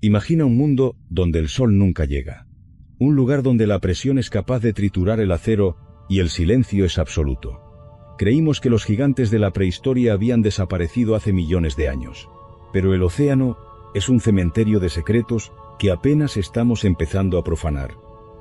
Imagina un mundo donde el sol nunca llega. Un lugar donde la presión es capaz de triturar el acero y el silencio es absoluto. Creímos que los gigantes de la prehistoria habían desaparecido hace millones de años. Pero el océano es un cementerio de secretos que apenas estamos empezando a profanar.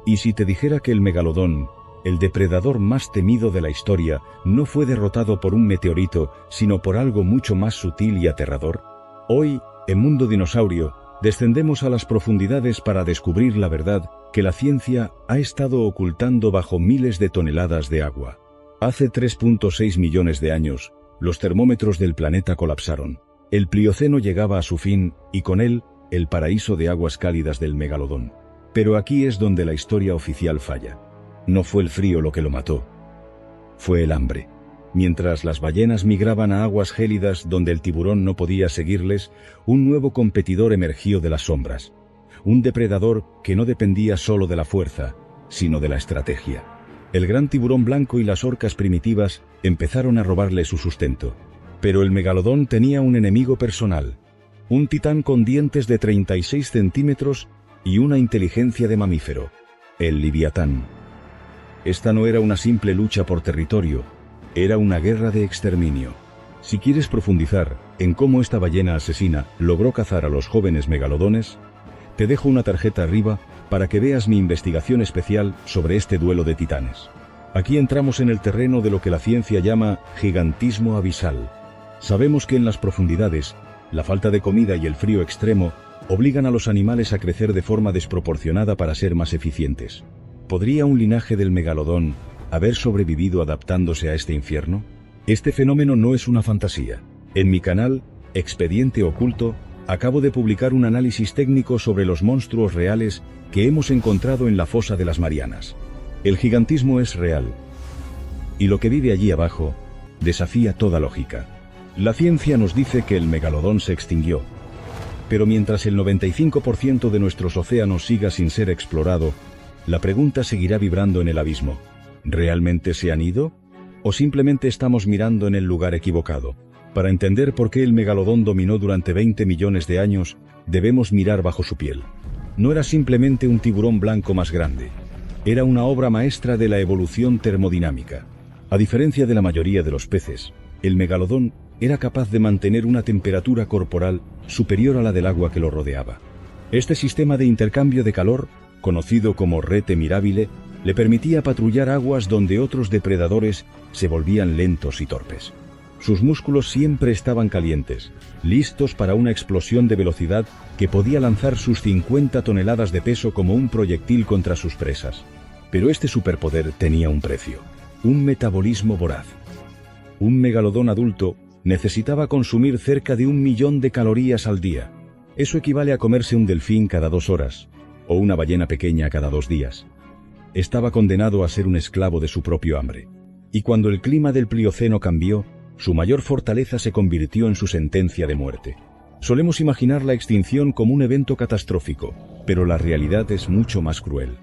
¿Y si te dijera que el megalodón, el depredador más temido de la historia, no fue derrotado por un meteorito, sino por algo mucho más sutil y aterrador? Hoy, en Mundo Dinosaurio, descendemos a las profundidades para descubrir la verdad que la ciencia ha estado ocultando bajo miles de toneladas de agua. Hace 3.6 millones de años, los termómetros del planeta colapsaron. El Plioceno llegaba a su fin, y con él, el paraíso de aguas cálidas del megalodón. Pero aquí es donde la historia oficial falla. No fue el frío lo que lo mató. Fue el hambre. Mientras las ballenas migraban a aguas gélidas donde el tiburón no podía seguirles, un nuevo competidor emergió de las sombras. Un depredador que no dependía solo de la fuerza, sino de la estrategia. El gran tiburón blanco y las orcas primitivas empezaron a robarle su sustento. Pero el megalodón tenía un enemigo personal. Un titán con dientes de 36 centímetros y una inteligencia de mamífero. El Liviatán. Esta no era una simple lucha por territorio, era una guerra de exterminio. Si quieres profundizar en cómo esta ballena asesina logró cazar a los jóvenes megalodones, te dejo una tarjeta arriba para que veas mi investigación especial sobre este duelo de titanes. Aquí entramos en el terreno de lo que la ciencia llama gigantismo abisal. Sabemos que en las profundidades, la falta de comida y el frío extremo obligan a los animales a crecer de forma desproporcionada para ser más eficientes. ¿Podría un linaje del megalodón haber sobrevivido adaptándose a este infierno? Este fenómeno no es una fantasía. En mi canal, Expediente Oculto, acabo de publicar un análisis técnico sobre los monstruos reales que hemos encontrado en la fosa de las Marianas. El gigantismo es real. Y lo que vive allí abajo desafía toda lógica. La ciencia nos dice que el megalodón se extinguió. Pero mientras el 95% de nuestros océanos siga sin ser explorado, la pregunta seguirá vibrando en el abismo. ¿Realmente se han ido? ¿O simplemente estamos mirando en el lugar equivocado? Para entender por qué el megalodón dominó durante 20 millones de años, debemos mirar bajo su piel. No era simplemente un tiburón blanco más grande. Era una obra maestra de la evolución termodinámica. A diferencia de la mayoría de los peces, el megalodón era capaz de mantener una temperatura corporal superior a la del agua que lo rodeaba. Este sistema de intercambio de calor, conocido como rete mirabile, le permitía patrullar aguas donde otros depredadores se volvían lentos y torpes. Sus músculos siempre estaban calientes, listos para una explosión de velocidad que podía lanzar sus 50 toneladas de peso como un proyectil contra sus presas. Pero este superpoder tenía un precio: un metabolismo voraz. Un megalodón adulto necesitaba consumir cerca de 1 millón de calorías al día. Eso equivale a comerse un delfín cada 2 horas, o una ballena pequeña cada 2 días. Estaba condenado a ser un esclavo de su propio hambre. Y cuando el clima del Plioceno cambió, su mayor fortaleza se convirtió en su sentencia de muerte. Solemos imaginar la extinción como un evento catastrófico, pero la realidad es mucho más cruel.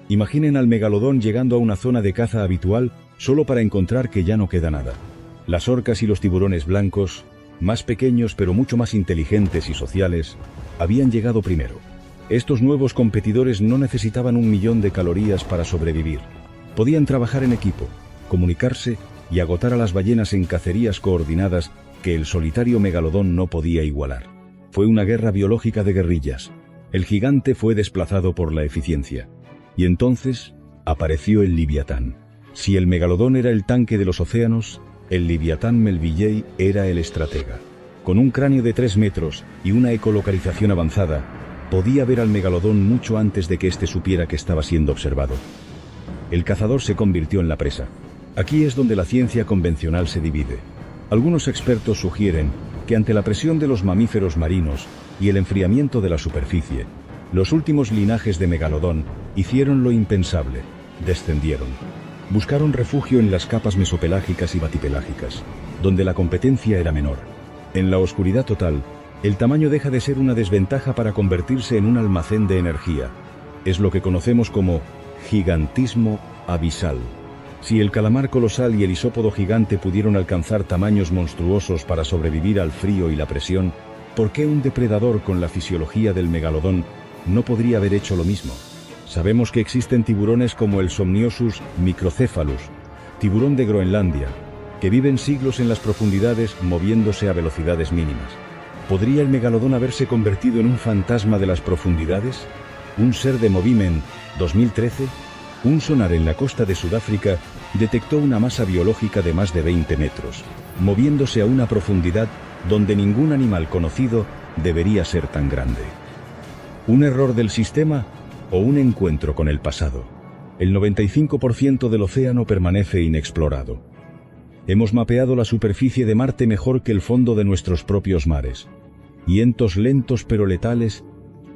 Imaginen al megalodón llegando a una zona de caza habitual solo para encontrar que ya no queda nada. Las orcas y los tiburones blancos, más pequeños pero mucho más inteligentes y sociales, habían llegado primero. Estos nuevos competidores no necesitaban 1 millón de calorías para sobrevivir. Podían trabajar en equipo, comunicarse y agotar a las ballenas en cacerías coordinadas que el solitario megalodón no podía igualar. Fue una guerra biológica de guerrillas. El gigante fue desplazado por la eficiencia. Y entonces apareció el Liviatán. Si el megalodón era el tanque de los océanos, el Liviatán Melvillei era el estratega. Con un cráneo de 3 metros y una ecolocalización avanzada, podía ver al megalodón mucho antes de que éste supiera que estaba siendo observado. El cazador se convirtió en la presa. Aquí es donde la ciencia convencional se divide. Algunos expertos sugieren que ante la presión de los mamíferos marinos y el enfriamiento de la superficie, los últimos linajes de megalodón hicieron lo impensable: descendieron. Buscaron refugio en las capas mesopelágicas y batipelágicas, donde la competencia era menor. En la oscuridad total, el tamaño deja de ser una desventaja para convertirse en un almacén de energía. Es lo que conocemos como gigantismo abisal. Si el calamar colosal y el isópodo gigante pudieron alcanzar tamaños monstruosos para sobrevivir al frío y la presión, ¿Por qué un depredador con la fisiología del megalodón no podría haber hecho lo mismo? Sabemos que existen tiburones como el Somniosus microcephalus, tiburón de Groenlandia, que viven siglos en las profundidades moviéndose a velocidades mínimas. ¿Podría el megalodón haberse convertido en un fantasma de las profundidades? Un ser de Moviment 2013, un sonar en la costa de Sudáfrica detectó una masa biológica de más de 20 metros, moviéndose a una profundidad donde ningún animal conocido debería ser tan grande. ¿Un error del sistema o un encuentro con el pasado? El 95% del océano permanece inexplorado. Hemos mapeado la superficie de Marte mejor que el fondo de nuestros propios mares. Vientos lentos pero letales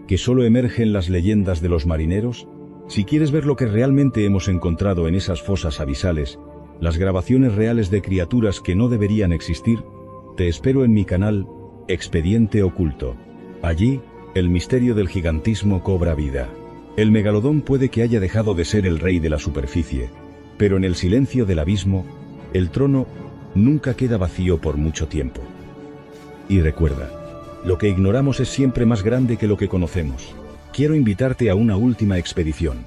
que solo emergen las leyendas de los marineros. Si quieres ver lo que realmente hemos encontrado en esas fosas abisales, las grabaciones reales de criaturas que no deberían existir, te espero en mi canal Expediente Oculto. Allí, el misterio del gigantismo cobra vida. El megalodón puede que haya dejado de ser el rey de la superficie, pero en el silencio del abismo, el trono nunca queda vacío por mucho tiempo. Y recuerda, lo que ignoramos es siempre más grande que lo que conocemos. Quiero invitarte a una última expedición.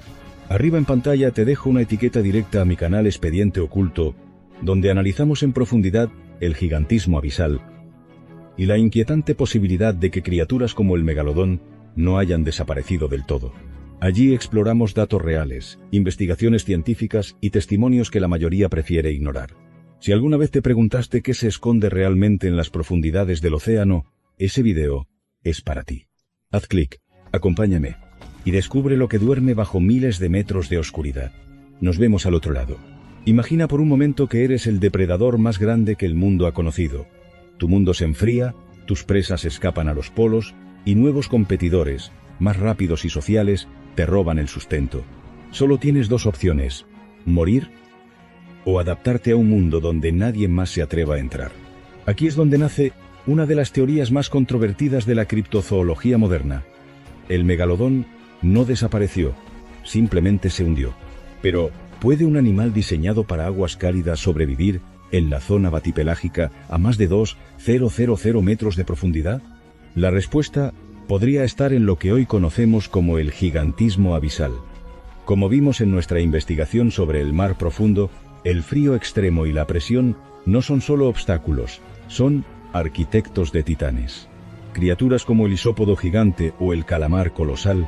Arriba en pantalla te dejo una etiqueta directa a mi canal Expediente Oculto, donde analizamos en profundidad el gigantismo abisal y la inquietante posibilidad de que criaturas como el megalodón no hayan desaparecido del todo. Allí exploramos datos reales, investigaciones científicas y testimonios que la mayoría prefiere ignorar. Si alguna vez te preguntaste qué se esconde realmente en las profundidades del océano, ese video es para ti. Haz clic, acompáñame, y descubre lo que duerme bajo miles de metros de oscuridad. Nos vemos al otro lado. Imagina por un momento que eres el depredador más grande que el mundo ha conocido. Tu mundo se enfría, tus presas escapan a los polos, y nuevos competidores, más rápidos y sociales, te roban el sustento. Solo tienes dos opciones: morir o adaptarte a un mundo donde nadie más se atreva a entrar. Aquí es donde nace una de las teorías más controvertidas de la criptozoología moderna. El megalodón no desapareció, simplemente se hundió. Pero, ¿puede un animal diseñado para aguas cálidas sobrevivir en la zona batipelágica a más de 2.000 metros de profundidad? La respuesta podría estar en lo que hoy conocemos como el gigantismo abisal. Como vimos en nuestra investigación sobre el mar profundo, el frío extremo y la presión no son solo obstáculos, son arquitectos de titanes. Criaturas como el isópodo gigante o el calamar colosal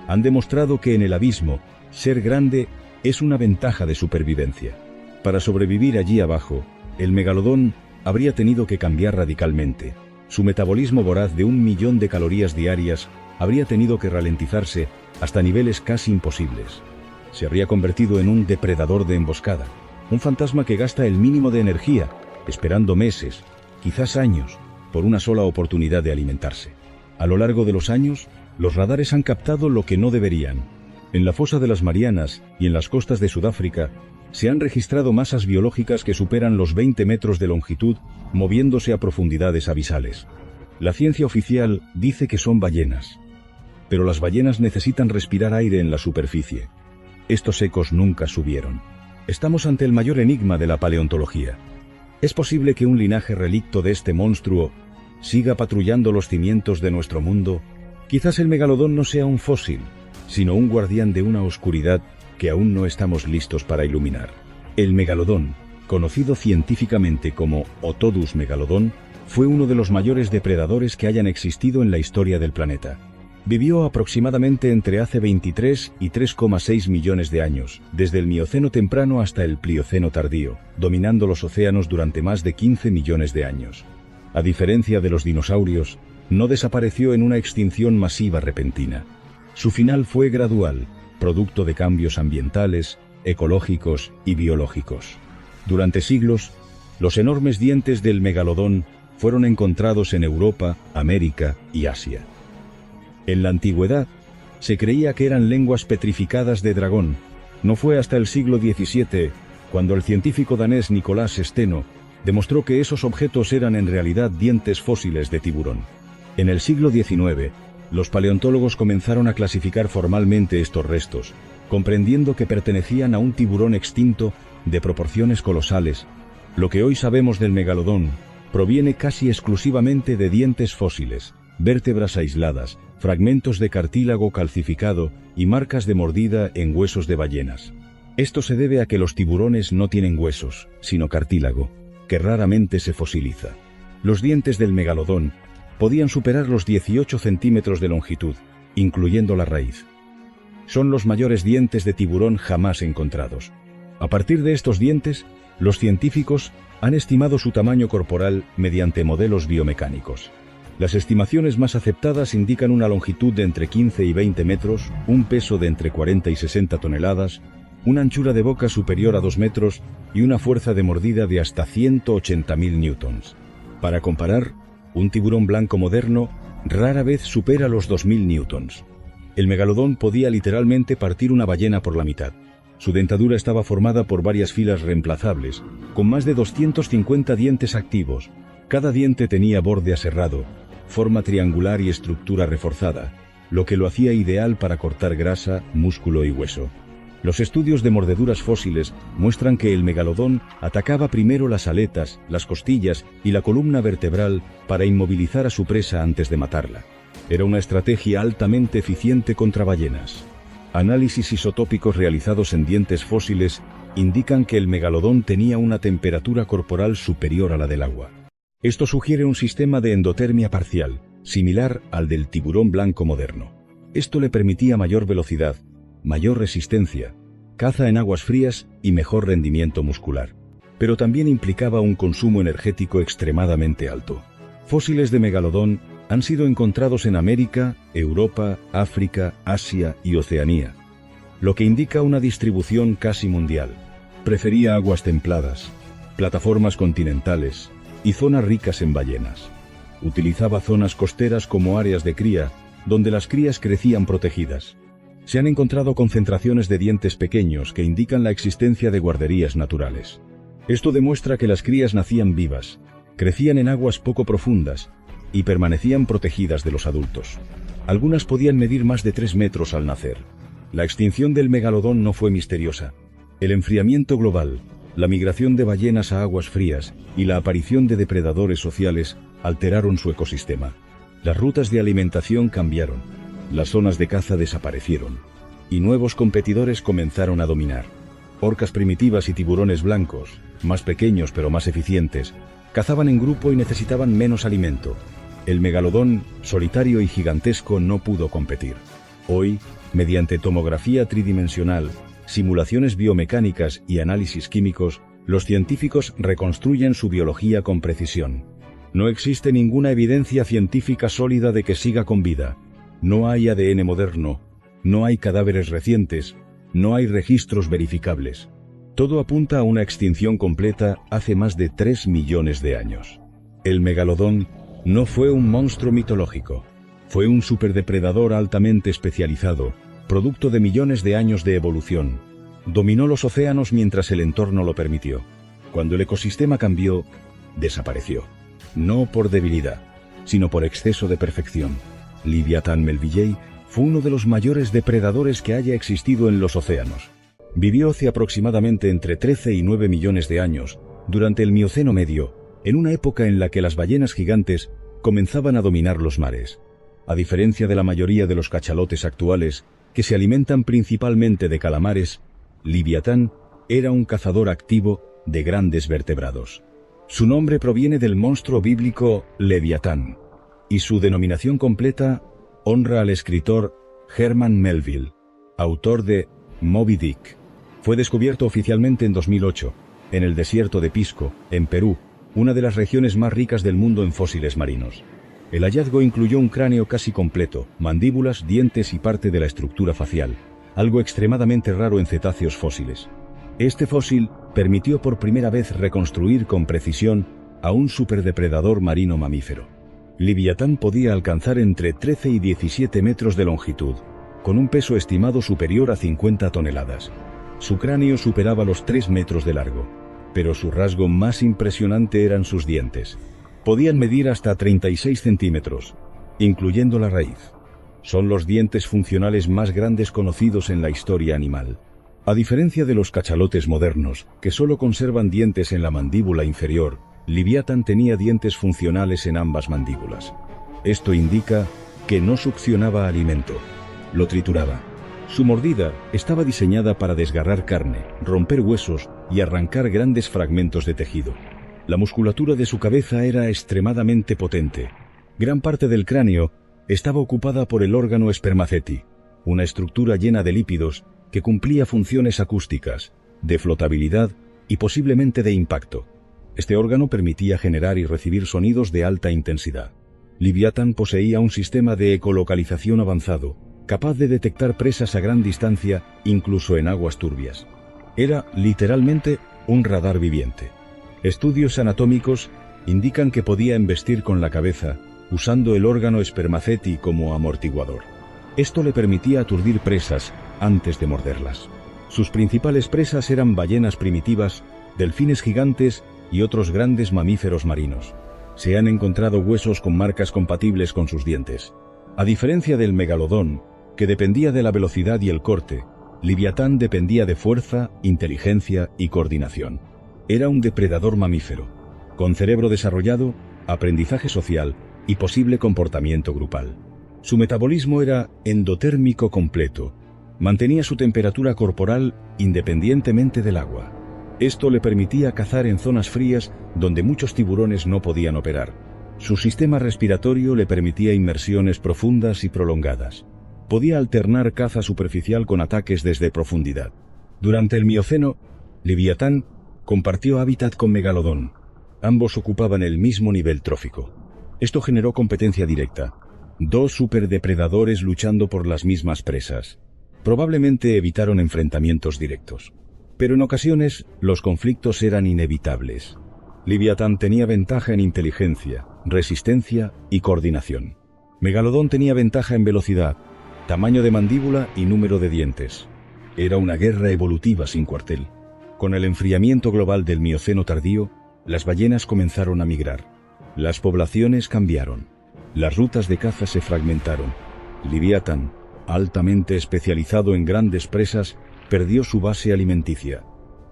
han demostrado que en el abismo, ser grande es una ventaja de supervivencia. Para sobrevivir allí abajo, el megalodón habría tenido que cambiar radicalmente. Su metabolismo voraz de 1 millón de calorías diarias habría tenido que ralentizarse hasta niveles casi imposibles. Se habría convertido en un depredador de emboscada, un fantasma que gasta el mínimo de energía, esperando meses, quizás años, por una sola oportunidad de alimentarse. A lo largo de los años, los radares han captado lo que no deberían. En la fosa de las Marianas y en las costas de Sudáfrica, se han registrado masas biológicas que superan los 20 metros de longitud, moviéndose a profundidades abisales. La ciencia oficial dice que son ballenas. Pero las ballenas necesitan respirar aire en la superficie. Estos ecos nunca subieron. Estamos ante el mayor enigma de la paleontología. ¿Es posible que un linaje relicto de este monstruo siga patrullando los cimientos de nuestro mundo? Quizás el megalodón no sea un fósil, sino un guardián de una oscuridad que aún no estamos listos para iluminar. El megalodón, conocido científicamente como Otodus megalodon, fue uno de los mayores depredadores que hayan existido en la historia del planeta. Vivió aproximadamente entre hace 23 y 3,6 millones de años, desde el Mioceno temprano hasta el Plioceno tardío, dominando los océanos durante más de 15 millones de años. A diferencia de los dinosaurios, no desapareció en una extinción masiva repentina. Su final fue gradual, producto de cambios ambientales, ecológicos y biológicos. Durante siglos, los enormes dientes del megalodón fueron encontrados en Europa, América y Asia. En la antigüedad, se creía que eran lenguas petrificadas de dragón. No fue hasta el siglo XVII, cuando el científico danés Nicolás Steno demostró que esos objetos eran en realidad dientes fósiles de tiburón. En el siglo XIX, los paleontólogos comenzaron a clasificar formalmente estos restos, comprendiendo que pertenecían a un tiburón extinto de proporciones colosales. Lo que hoy sabemos del megalodón proviene casi exclusivamente de dientes fósiles, vértebras aisladas, fragmentos de cartílago calcificado y marcas de mordida en huesos de ballenas. Esto se debe a que los tiburones no tienen huesos, sino cartílago, que raramente se fosiliza. Los dientes del megalodón podían superar los 18 centímetros de longitud, incluyendo la raíz. Son los mayores dientes de tiburón jamás encontrados. A partir de estos dientes, los científicos han estimado su tamaño corporal mediante modelos biomecánicos. Las estimaciones más aceptadas indican una longitud de entre 15 y 20 metros, un peso de entre 40 y 60 toneladas, una anchura de boca superior a 2 metros y una fuerza de mordida de hasta 180.000 newtons. Para comparar, un tiburón blanco moderno rara vez supera los 2.000 newtons. El megalodón podía literalmente partir una ballena por la mitad. Su dentadura estaba formada por varias filas reemplazables, con más de 250 dientes activos. Cada diente tenía borde aserrado, forma triangular y estructura reforzada, lo que lo hacía ideal para cortar grasa, músculo y hueso. Los estudios de mordeduras fósiles muestran que el megalodón atacaba primero las aletas, las costillas y la columna vertebral para inmovilizar a su presa antes de matarla. Era una estrategia altamente eficiente contra ballenas. Análisis isotópicos realizados en dientes fósiles indican que el megalodón tenía una temperatura corporal superior a la del agua. Esto sugiere un sistema de endotermia parcial, similar al del tiburón blanco moderno. Esto le permitía mayor velocidad, mayor resistencia, caza en aguas frías y mejor rendimiento muscular. Pero también implicaba un consumo energético extremadamente alto. Fósiles de megalodón han sido encontrados en América, Europa, África, Asia y Oceanía, lo que indica una distribución casi mundial. Prefería aguas templadas, plataformas continentales y zonas ricas en ballenas. Utilizaba zonas costeras como áreas de cría, donde las crías crecían protegidas. Se han encontrado concentraciones de dientes pequeños que indican la existencia de guarderías naturales. Esto demuestra que las crías nacían vivas, crecían en aguas poco profundas y permanecían protegidas de los adultos. Algunas podían medir más de 3 metros al nacer. La extinción del megalodón no fue misteriosa. El enfriamiento global, la migración de ballenas a aguas frías y la aparición de depredadores sociales alteraron su ecosistema. Las rutas de alimentación cambiaron, las zonas de caza desaparecieron, y nuevos competidores comenzaron a dominar. Orcas primitivas y tiburones blancos, más pequeños pero más eficientes, cazaban en grupo y necesitaban menos alimento. El megalodón, solitario y gigantesco, no pudo competir. Hoy, mediante tomografía tridimensional, simulaciones biomecánicas y análisis químicos, los científicos reconstruyen su biología con precisión. No existe ninguna evidencia científica sólida de que siga con vida. No hay ADN moderno, no hay cadáveres recientes, no hay registros verificables. Todo apunta a una extinción completa hace más de 3 millones de años. El megalodón no fue un monstruo mitológico, fue un superdepredador altamente especializado, producto de millones de años de evolución. Dominó los océanos mientras el entorno lo permitió. Cuando el ecosistema cambió, desapareció. No por debilidad, sino por exceso de perfección. Leviatán Melvillei fue uno de los mayores depredadores que haya existido en los océanos. Vivió hace aproximadamente entre 13 y 9 millones de años, durante el Mioceno medio, en una época en la que las ballenas gigantes comenzaban a dominar los mares. A diferencia de la mayoría de los cachalotes actuales, que se alimentan principalmente de calamares, Leviatán era un cazador activo de grandes vertebrados. Su nombre proviene del monstruo bíblico Leviatán, y su denominación completa honra al escritor Herman Melville, autor de Moby Dick. Fue descubierto oficialmente en 2008, en el desierto de Pisco, en Perú, una de las regiones más ricas del mundo en fósiles marinos. El hallazgo incluyó un cráneo casi completo, mandíbulas, dientes y parte de la estructura facial, algo extremadamente raro en cetáceos fósiles. Este fósil permitió por primera vez reconstruir con precisión a un superdepredador marino mamífero. Leviatán podía alcanzar entre 13 y 17 metros de longitud, con un peso estimado superior a 50 toneladas. Su cráneo superaba los 3 metros de largo, pero su rasgo más impresionante eran sus dientes. Podían medir hasta 36 centímetros, incluyendo la raíz. Son los dientes funcionales más grandes conocidos en la historia animal. A diferencia de los cachalotes modernos, que solo conservan dientes en la mandíbula inferior, Liviatán tenía dientes funcionales en ambas mandíbulas. Esto indica que no succionaba alimento, lo trituraba. Su mordida estaba diseñada para desgarrar carne, romper huesos y arrancar grandes fragmentos de tejido. La musculatura de su cabeza era extremadamente potente. Gran parte del cráneo estaba ocupada por el órgano spermaceti, una estructura llena de lípidos que cumplía funciones acústicas, de flotabilidad y posiblemente de impacto. Este órgano permitía generar y recibir sonidos de alta intensidad. Liviatán poseía un sistema de ecolocalización avanzado, capaz de detectar presas a gran distancia, incluso en aguas turbias. Era, literalmente, un radar viviente. Estudios anatómicos indican que podía embestir con la cabeza, usando el órgano spermaceti como amortiguador. Esto le permitía aturdir presas antes de morderlas. Sus principales presas eran ballenas primitivas, delfines gigantes y otros grandes mamíferos marinos. Se han encontrado huesos con marcas compatibles con sus dientes. A diferencia del megalodón, que dependía de la velocidad y el corte, Liviatán dependía de fuerza, inteligencia y coordinación. Era un depredador mamífero, con cerebro desarrollado, aprendizaje social y posible comportamiento grupal. Su metabolismo era endotérmico completo. Mantenía su temperatura corporal independientemente del agua. Esto le permitía cazar en zonas frías donde muchos tiburones no podían operar. Su sistema respiratorio le permitía inmersiones profundas y prolongadas. Podía alternar caza superficial con ataques desde profundidad. Durante el Mioceno, Liviatán compartió hábitat con Megalodón. Ambos ocupaban el mismo nivel trófico. Esto generó competencia directa. Dos superdepredadores luchando por las mismas presas. Probablemente evitaron enfrentamientos directos. Pero en ocasiones, los conflictos eran inevitables. Liviatán tenía ventaja en inteligencia, resistencia y coordinación. Megalodón tenía ventaja en velocidad, tamaño de mandíbula y número de dientes. Era una guerra evolutiva sin cuartel. Con el enfriamiento global del Mioceno tardío, las ballenas comenzaron a migrar. Las poblaciones cambiaron. Las rutas de caza se fragmentaron. Liviatán, altamente especializado en grandes presas, perdió su base alimenticia.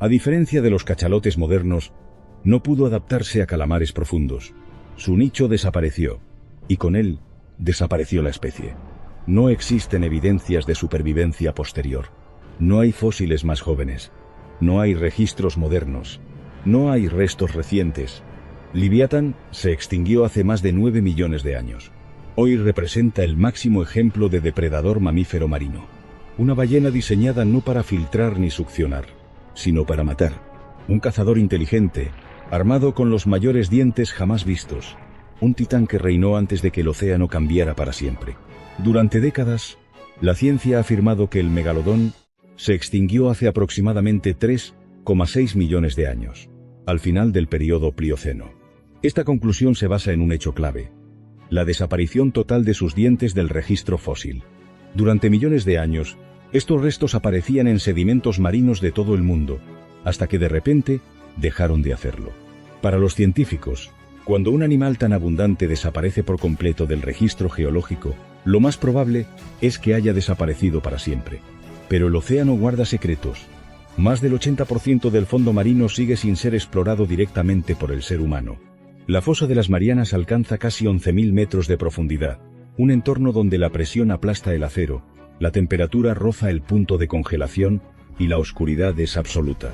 A diferencia de los cachalotes modernos, no pudo adaptarse a calamares profundos. Su nicho desapareció, y con él desapareció la especie. No existen evidencias de supervivencia posterior. No hay fósiles más jóvenes. No hay registros modernos. No hay restos recientes. Liviatán se extinguió hace más de 9 millones de años. Hoy representa el máximo ejemplo de depredador mamífero marino. Una ballena diseñada no para filtrar ni succionar, sino para matar. Un cazador inteligente, armado con los mayores dientes jamás vistos. Un titán que reinó antes de que el océano cambiara para siempre. Durante décadas, la ciencia ha afirmado que el megalodón se extinguió hace aproximadamente 3,6 millones de años, al final del período Plioceno. Esta conclusión se basa en un hecho clave: la desaparición total de sus dientes del registro fósil. Durante millones de años, estos restos aparecían en sedimentos marinos de todo el mundo, hasta que de repente dejaron de hacerlo. Para los científicos, cuando un animal tan abundante desaparece por completo del registro geológico, lo más probable es que haya desaparecido para siempre. Pero el océano guarda secretos. Más del 80% del fondo marino sigue sin ser explorado directamente por el ser humano. La fosa de las Marianas alcanza casi 11.000 metros de profundidad, un entorno donde la presión aplasta el acero, la temperatura roza el punto de congelación y la oscuridad es absoluta.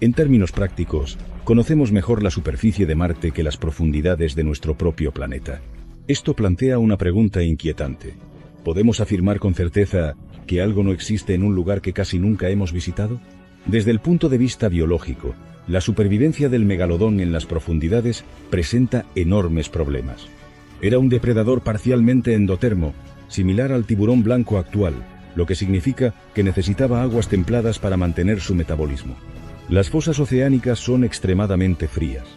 En términos prácticos, conocemos mejor la superficie de Marte que las profundidades de nuestro propio planeta. Esto plantea una pregunta inquietante. ¿Podemos afirmar con certeza que algo no existe en un lugar que casi nunca hemos visitado? Desde el punto de vista biológico, la supervivencia del megalodón en las profundidades presenta enormes problemas. Era un depredador parcialmente endotermo, similar al tiburón blanco actual, lo que significa que necesitaba aguas templadas para mantener su metabolismo. Las fosas oceánicas son extremadamente frías.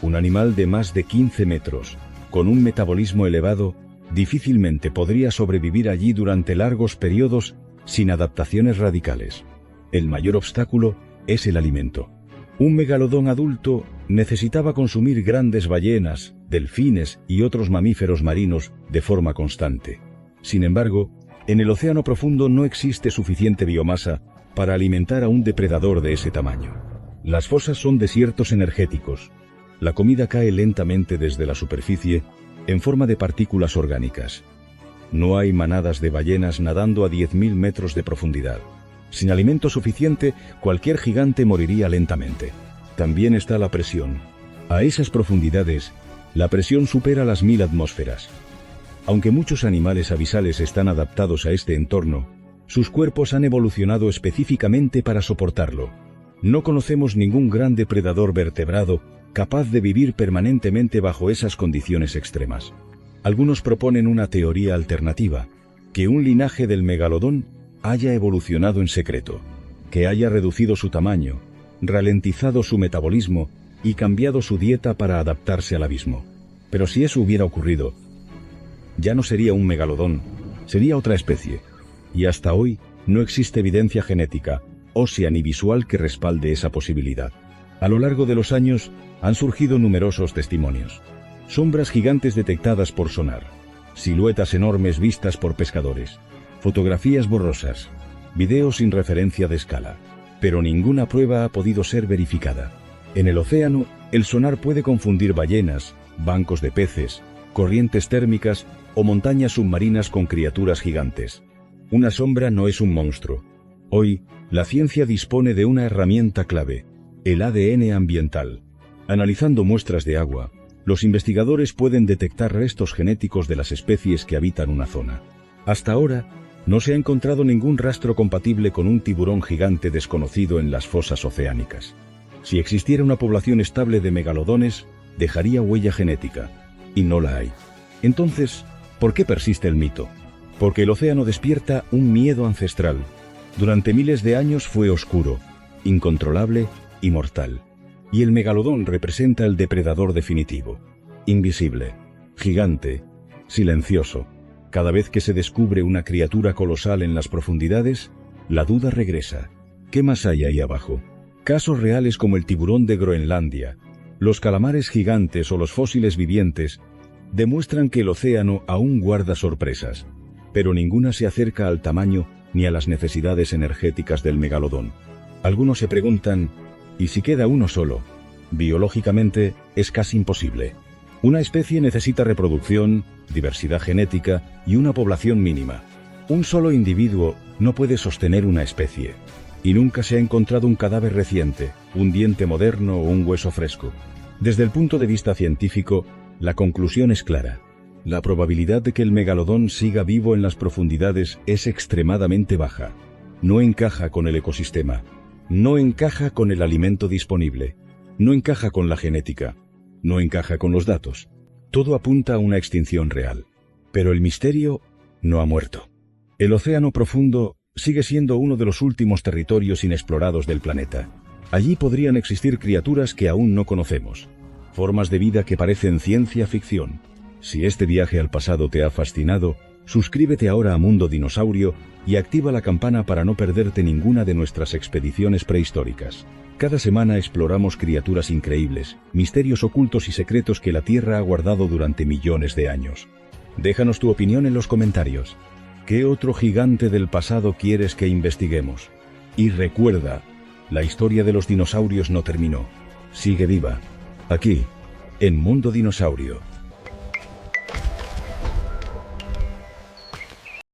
Un animal de más de 15 metros, con un metabolismo elevado, difícilmente podría sobrevivir allí durante largos periodos sin adaptaciones radicales. El mayor obstáculo es el alimento. Un megalodón adulto necesitaba consumir grandes ballenas, delfines y otros mamíferos marinos de forma constante. Sin embargo, en el océano profundo no existe suficiente biomasa para alimentar a un depredador de ese tamaño. Las fosas son desiertos energéticos. La comida cae lentamente desde la superficie en forma de partículas orgánicas. No hay manadas de ballenas nadando a 10.000 metros de profundidad. Sin alimento suficiente, cualquier gigante moriría lentamente. También está la presión. A esas profundidades, la presión supera las 1000 atmósferas. Aunque muchos animales abisales están adaptados a este entorno, sus cuerpos han evolucionado específicamente para soportarlo. No conocemos ningún gran depredador vertebrado capaz de vivir permanentemente bajo esas condiciones extremas. Algunos proponen una teoría alternativa, que un linaje del megalodón haya evolucionado en secreto, que haya reducido su tamaño, ralentizado su metabolismo y cambiado su dieta para adaptarse al abismo. Pero si eso hubiera ocurrido, ya no sería un megalodón, sería otra especie. Y hasta hoy no existe evidencia genética, ósea ni visual que respalde esa posibilidad. A lo largo de los años han surgido numerosos testimonios. Sombras gigantes detectadas por sonar, siluetas enormes vistas por pescadores, fotografías borrosas, videos sin referencia de escala, pero ninguna prueba ha podido ser verificada. En el océano, el sonar puede confundir ballenas, bancos de peces, corrientes térmicas o montañas submarinas con criaturas gigantes. Una sombra no es un monstruo. Hoy, la ciencia dispone de una herramienta clave, el ADN ambiental. Analizando muestras de agua, los investigadores pueden detectar restos genéticos de las especies que habitan una zona. Hasta ahora, no se ha encontrado ningún rastro compatible con un tiburón gigante desconocido en las fosas oceánicas. Si existiera una población estable de megalodones, dejaría huella genética, y no la hay. Entonces, ¿por qué persiste el mito? Porque el océano despierta un miedo ancestral. Durante miles de años fue oscuro, incontrolable y mortal. Y el megalodón representa el depredador definitivo. Invisible, gigante, silencioso. Cada vez que se descubre una criatura colosal en las profundidades, la duda regresa. ¿Qué más hay ahí abajo? Casos reales como el tiburón de Groenlandia, los calamares gigantes o los fósiles vivientes demuestran que el océano aún guarda sorpresas, pero ninguna se acerca al tamaño ni a las necesidades energéticas del megalodón. Algunos se preguntan, ¿y si queda uno solo? Biológicamente es casi imposible. Una especie necesita reproducción, diversidad genética y una población mínima. Un solo individuo no puede sostener una especie. Y nunca se ha encontrado un cadáver reciente, un diente moderno o un hueso fresco. Desde el punto de vista científico, la conclusión es clara. La probabilidad de que el megalodón siga vivo en las profundidades es extremadamente baja. No encaja con el ecosistema. No encaja con el alimento disponible. No encaja con la genética. No encaja con los datos. Todo apunta a una extinción real. Pero el misterio no ha muerto. El océano profundo sigue siendo uno de los últimos territorios inexplorados del planeta. Allí podrían existir criaturas que aún no conocemos. Formas de vida que parecen ciencia ficción. Si este viaje al pasado te ha fascinado, suscríbete ahora a Mundo Dinosaurio y activa la campana para no perderte ninguna de nuestras expediciones prehistóricas. Cada semana exploramos criaturas increíbles, misterios ocultos y secretos que la Tierra ha guardado durante millones de años. Déjanos tu opinión en los comentarios. ¿Qué otro gigante del pasado quieres que investiguemos? Y recuerda, la historia de los dinosaurios no terminó. Sigue viva, aquí, en Mundo Dinosaurio.